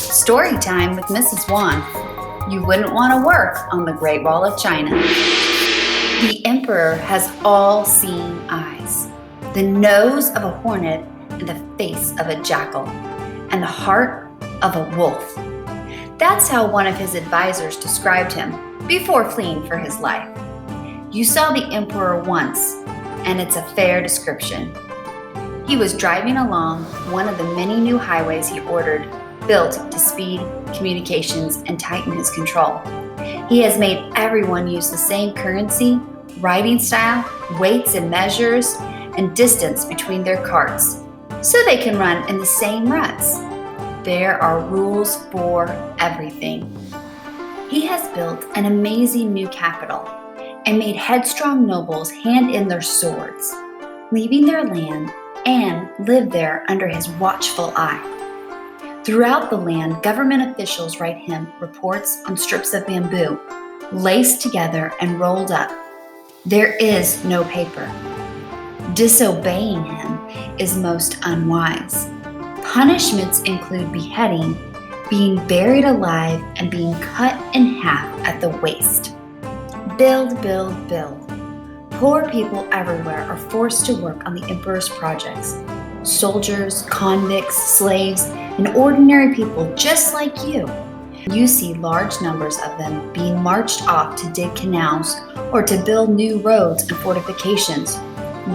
Story time with Mrs. Wan. You wouldn't want to work on the Great Wall of China. The emperor has all-seeing eyes, the nose of a hornet and the face of a jackal, and the heart of a wolf. That's how one of his advisors described him before fleeing for his life. You saw the emperor once, and it's a fair description. He was driving along one of the many new highways he ordered, built to speed communications and tighten his control. He has made everyone use the same currency, riding style, weights and measures, and distance between their carts, so they can run in the same ruts. There are rules for everything. He has built an amazing new capital and made headstrong nobles hand in their swords, leaving their land and live there under his watchful eye. Throughout the land, government officials write him reports on strips of bamboo, laced together and rolled up. There is no paper. Disobeying him is most unwise. Punishments include beheading, being buried alive, and being cut in half at the waist. Build, build, build. Poor people everywhere are forced to work on the emperor's projects. Soldiers, convicts, slaves, and ordinary people just like you. You see large numbers of them being marched off to dig canals or to build new roads and fortifications.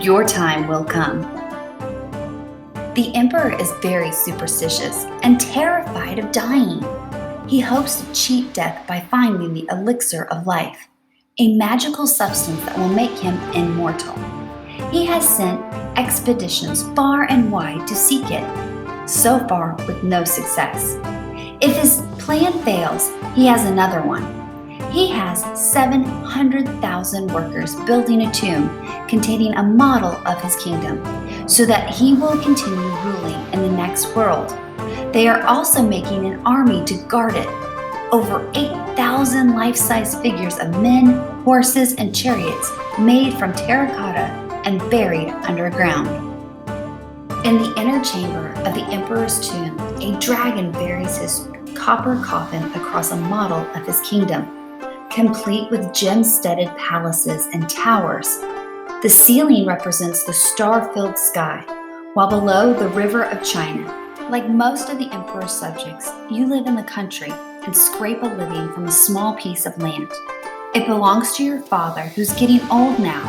Your time will come. The emperor is very superstitious and terrified of dying. He hopes to cheat death by finding the elixir of life, a magical substance that will make him immortal. He has sent expeditions far and wide to seek it, so far with no success. If his plan fails, he has another one. He has 700,000 workers building a tomb containing a model of his kingdom, so that he will continue ruling in the next world. They are also making an army to guard it. Over 8,000 life-size figures of men, horses, and chariots made from terracotta and buried underground. In the inner chamber of the emperor's tomb, a dragon buries his copper coffin across a model of his kingdom, complete with gem-studded palaces and towers. The ceiling represents the star-filled sky, while below the river of China. Like most of the emperor's subjects, you live in the country and scrape a living from a small piece of land. It belongs to your father, who's getting old now,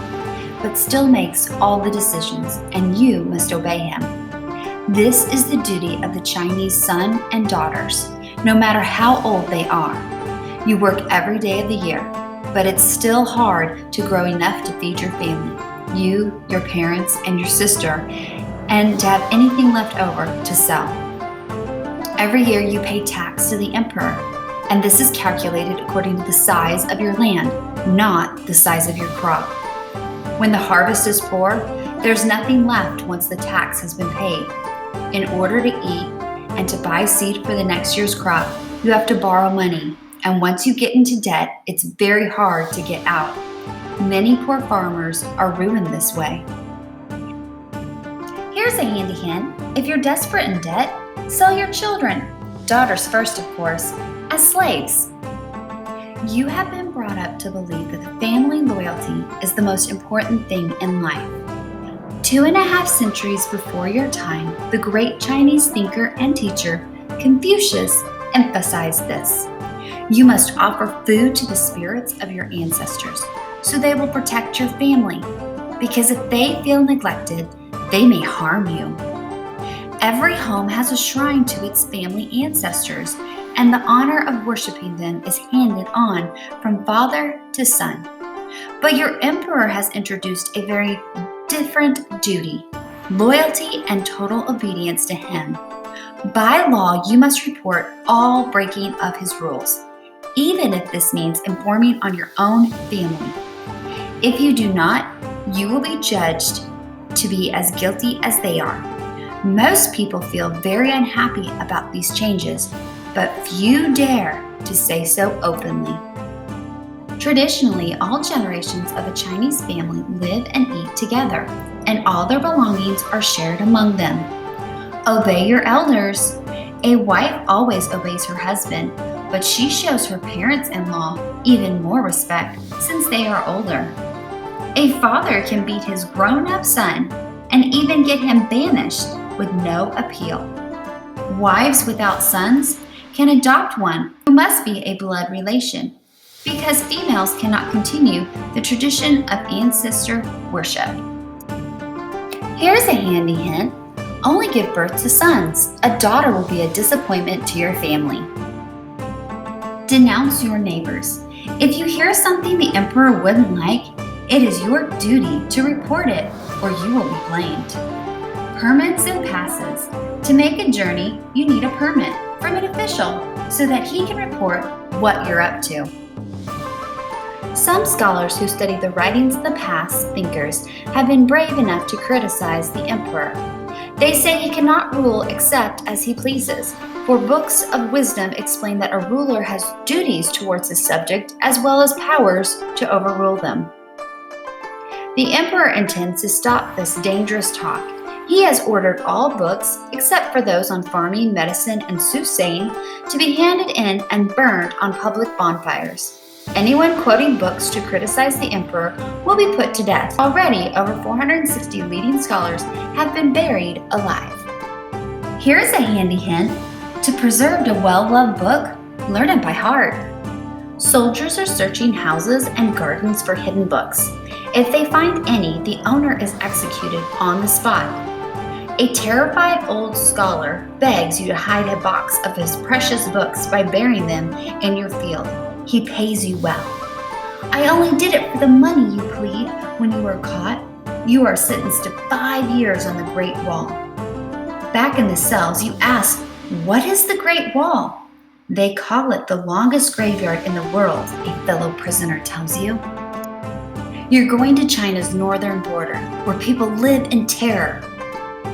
but still makes all the decisions, and you must obey him. This is the duty of the Chinese son and daughters, no matter how old they are. You work every day of the year, but it's still hard to grow enough to feed your family, you, your parents, and your sister, and to have anything left over to sell. Every year you pay tax to the emperor, and this is calculated according to the size of your land, not the size of your crop. When the harvest is poor, there's nothing left once the tax has been paid. In order to eat and to buy seed for the next year's crop, you have to borrow money, and once you get into debt, it's very hard to get out. Many poor farmers are ruined this way. Here's a handy hint. If you're desperate in debt, sell your children, daughters first of course, as slaves. You have been brought up to believe that family loyalty is the most important thing in life. 2.5 centuries before your time, the great Chinese thinker and teacher Confucius emphasized this. You must offer food to the spirits of your ancestors, so they will protect your family, because if they feel neglected, they may harm you. Every home has a shrine to its family ancestors, and the honor of worshiping them is handed on from father to son. But your emperor has introduced a very different duty, loyalty and total obedience to him. By law, you must report all breaking of his rules, even if this means informing on your own family. If you do not, you will be judged to be as guilty as they are. Most people feel very unhappy about these changes, but few dare to say so openly. Traditionally, all generations of a Chinese family live and eat together, and all their belongings are shared among them. Obey your elders A wife always obeys her husband, but she shows her parents-in-law even more respect since they are older. A father can beat his grown-up son and even get him banished with no appeal. Wives without sons can adopt one who must be a blood relation, because females cannot continue the tradition of ancestor worship. Here's a handy hint. Only give birth to sons. A daughter will be a disappointment to your family. Denounce your neighbors. If you hear something the emperor wouldn't like, it is your duty to report it, or you will be blamed. Permits and passes. To make a journey, you need a permit from an official so that he can report what you're up to. Some scholars who study the writings of the past thinkers have been brave enough to criticize the emperor. They say he cannot rule except as he pleases, for books of wisdom explain that a ruler has duties towards his subject as well as powers to overrule them. The emperor intends to stop this dangerous talk. He has ordered all books, except for those on farming, medicine, and soothsaying, to be handed in and burned on public bonfires. Anyone quoting books to criticize the emperor will be put to death. Already, over 460 leading scholars have been buried alive. Here's a handy hint. To preserve a well-loved book, learn it by heart. Soldiers are searching houses and gardens for hidden books. If they find any, the owner is executed on the spot. A terrified old scholar begs you to hide a box of his precious books by burying them in your field. He pays you well. I only did it for the money, you plead. When you are caught, you are sentenced to 5 years on the Great Wall. Back in the cells, you ask, what is the Great Wall? They call it the longest graveyard in the world, a fellow prisoner tells you. You're going to China's northern border, where people live in terror.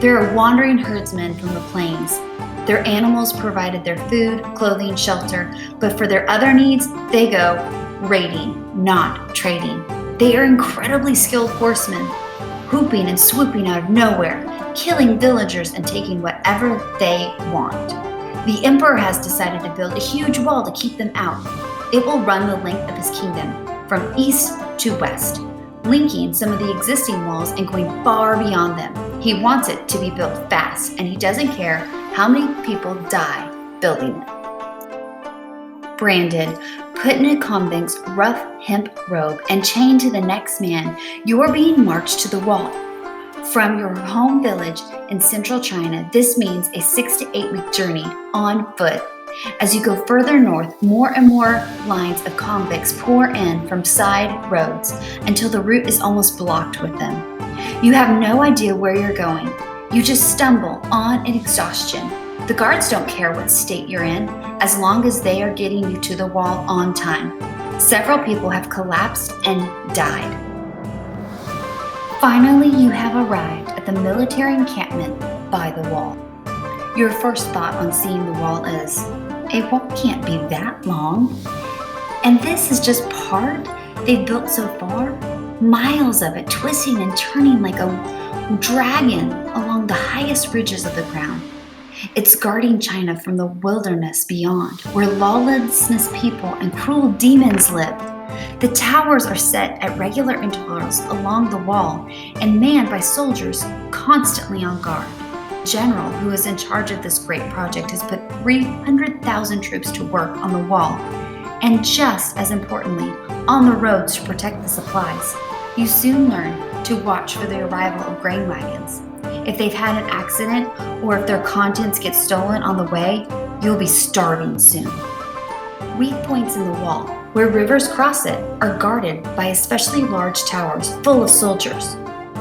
There are wandering herdsmen from the plains. Their animals provided their food, clothing, shelter, but for their other needs, they go raiding, not trading. They are incredibly skilled horsemen, whooping and swooping out of nowhere, killing villagers and taking whatever they want. The emperor has decided to build a huge wall to keep them out. It will run the length of his kingdom, from east to west, linking some of the existing walls and going far beyond them. He wants it to be built fast, and he doesn't care how many people die building it. Branded, put in a convict's rough hemp robe and chained to the next man, you are being marched to the wall. From your home village in central China, this means a 6 to 8 week journey on foot. As you go further north, more and more lines of convicts pour in from side roads until the route is almost blocked with them. You have no idea where you're going. You just stumble on in exhaustion. The guards don't care what state you're in, as long as they are getting you to the wall on time. Several people have collapsed and died. Finally, you have arrived at the military encampment by the wall. Your first thought on seeing the wall is, a wall can't be that long. And this is just part they've built so far. Miles of it, twisting and turning like a dragon along the highest ridges of the ground. It's guarding China from the wilderness beyond, where lawlessness people and cruel demons live. The towers are set at regular intervals along the wall and manned by soldiers constantly on guard. The general who is in charge of this great project has put 300,000 troops to work on the wall, and just as importantly, on the roads to protect the supplies. You soon learn to watch for the arrival of grain wagons. If they've had an accident or if their contents get stolen on the way, you'll be starving soon. Weak points in the wall, where rivers cross it, are guarded by especially large towers full of soldiers.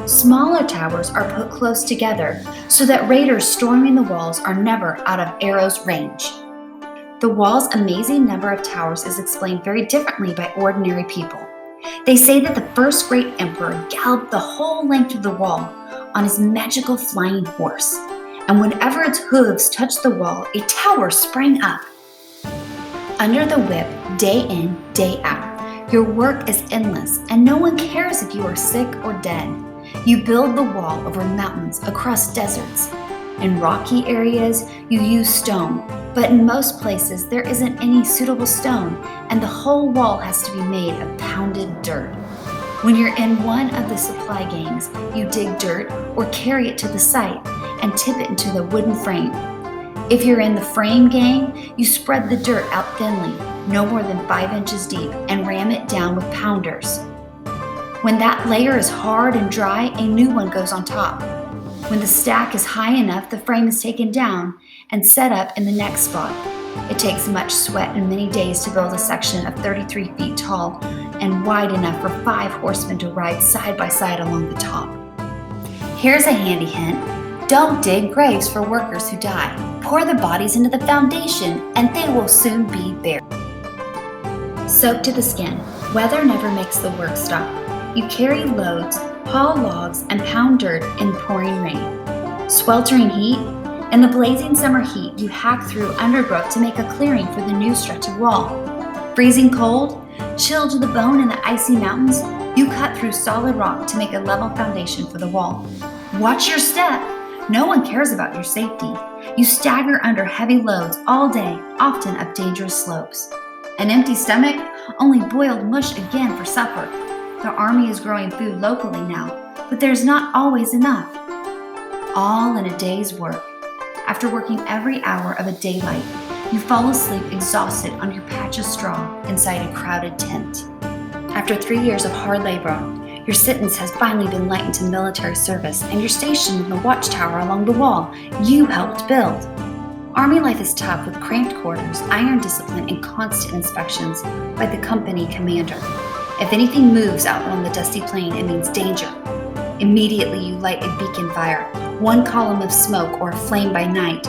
Smaller towers are put close together so that raiders storming the walls are never out of arrows' range. The wall's amazing number of towers is explained very differently by ordinary people. They say that the first great emperor galloped the whole length of the wall on his magical flying horse, and whenever its hooves touched the wall, a tower sprang up. Under the whip, day in, day out, your work is endless, and no one cares if you are sick or dead. You build the wall over mountains, across deserts. In rocky areas, you use stone, but in most places there isn't any suitable stone, and the whole wall has to be made of pounded dirt. When you're in one of the supply gangs, you dig dirt or carry it to the site and tip it into the wooden frame. If you're in the frame gang, you spread the dirt out thinly, no more than 5 inches deep, and ram it down with pounders. When that layer is hard and dry, a new one goes on top. When the stack is high enough, the frame is taken down and set up in the next spot. It takes much sweat and many days to build a section of 33 feet tall and wide enough for 5 horsemen to ride side by side along the top. Here's a handy hint. Don't dig graves for workers who die. Pour the bodies into the foundation and they will soon be buried. Soaked to the skin. Weather never makes the work stop. You carry loads, haul logs, and pound dirt in pouring rain. Sweltering heat. In the blazing summer heat, you hack through undergrowth to make a clearing for the new stretch of wall. Freezing cold. Chilled to the bone in the icy mountains, you cut through solid rock to make a level foundation for the wall. Watch your step. No one cares about your safety. You stagger under heavy loads all day, often up dangerous slopes. An empty stomach? Only boiled mush again for supper. The army is growing food locally now, but there's not always enough. All in a day's work. After working every hour of a daylight, you fall asleep exhausted on your patch of straw inside a crowded tent. After 3 years of hard labor, your sentence has finally been lightened to military service and you're stationed in the watchtower along the wall you helped build. Army life is tough with cramped quarters, iron discipline, and constant inspections by the company commander. If anything moves out on the dusty plain, it means danger. Immediately you light a beacon fire, 1 column of smoke or a flame by night,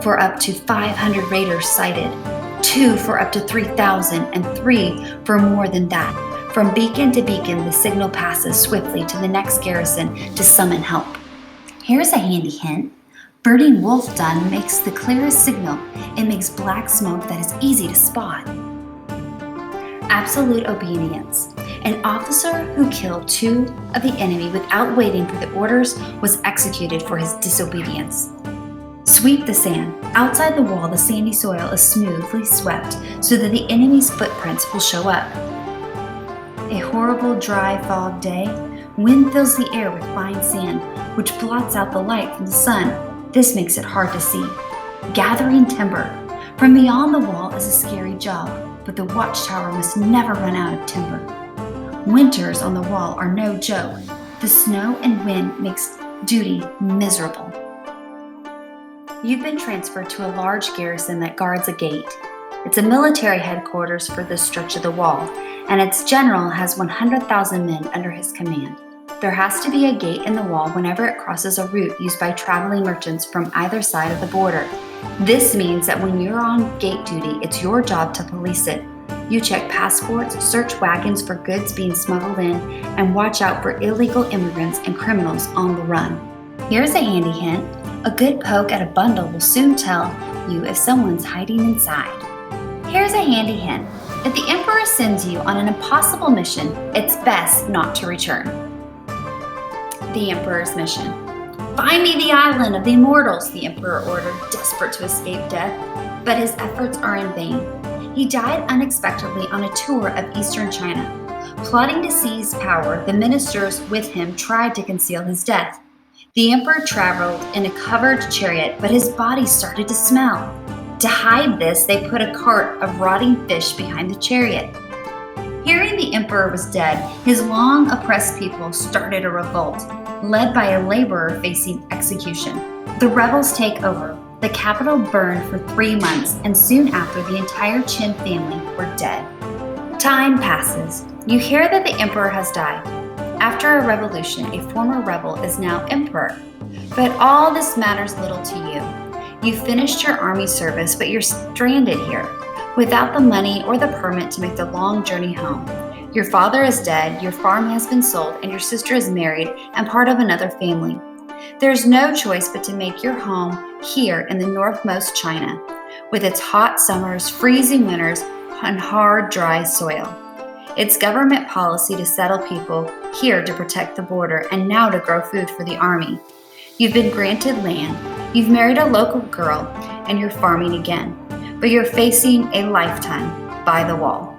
for up to 500 raiders sighted, 2 for up to 3,000, and 3 for more than that. From beacon to beacon, the signal passes swiftly to the next garrison to summon help. Here's a handy hint. Burning wolf dung makes the clearest signal. It makes black smoke that is easy to spot. Absolute obedience. An officer who killed 2 of the enemy without waiting for the orders was executed for his disobedience. Sweep the sand. Outside the wall, the sandy soil is smoothly swept so that the enemy's footprints will show up. A horrible dry fog day, wind fills the air with fine sand, which blots out the light from the sun. This makes it hard to see. Gathering timber. From beyond the wall is a scary job, but the watchtower must never run out of timber. Winters on the wall are no joke. The snow and wind makes duty miserable. You've been transferred to a large garrison that guards a gate. It's a military headquarters for this stretch of the wall, and its general has 100,000 men under his command. There has to be a gate in the wall whenever it crosses a route used by traveling merchants from either side of the border. This means that when you're on gate duty, it's your job to police it. You check passports, search wagons for goods being smuggled in, and watch out for illegal immigrants and criminals on the run. Here's a handy hint. A good poke at a bundle will soon tell you if someone's hiding inside. Here's a handy hint. If the Emperor sends you on an impossible mission, it's best not to return. The Emperor's mission. Find me the island of the immortals, the Emperor ordered, desperate to escape death. But his efforts are in vain. He died unexpectedly on a tour of eastern China. Plotting to seize power, the ministers with him tried to conceal his death. The Emperor traveled in a covered chariot, but his body started to smell. To hide this, they put a cart of rotting fish behind the chariot. Hearing the Emperor was dead, his long oppressed people started a revolt, led by a laborer facing execution. The rebels take over. The capital burned for 3 months, and soon after, the entire Qin family were dead. Time passes. You hear that the Emperor has died. After a revolution, a former rebel is now Emperor. But all this matters little to you. You finished your army service, but you're stranded here, without the money or the permit to make the long journey home. Your father is dead, your farm has been sold, and your sister is married and part of another family. There's no choice but to make your home here in the northmost China, with its hot summers, freezing winters, and hard, dry soil. It's government policy to settle people here to protect the border and now to grow food for the army. You've been granted land. You've married a local girl and you're farming again, but you're facing a lifetime by the wall.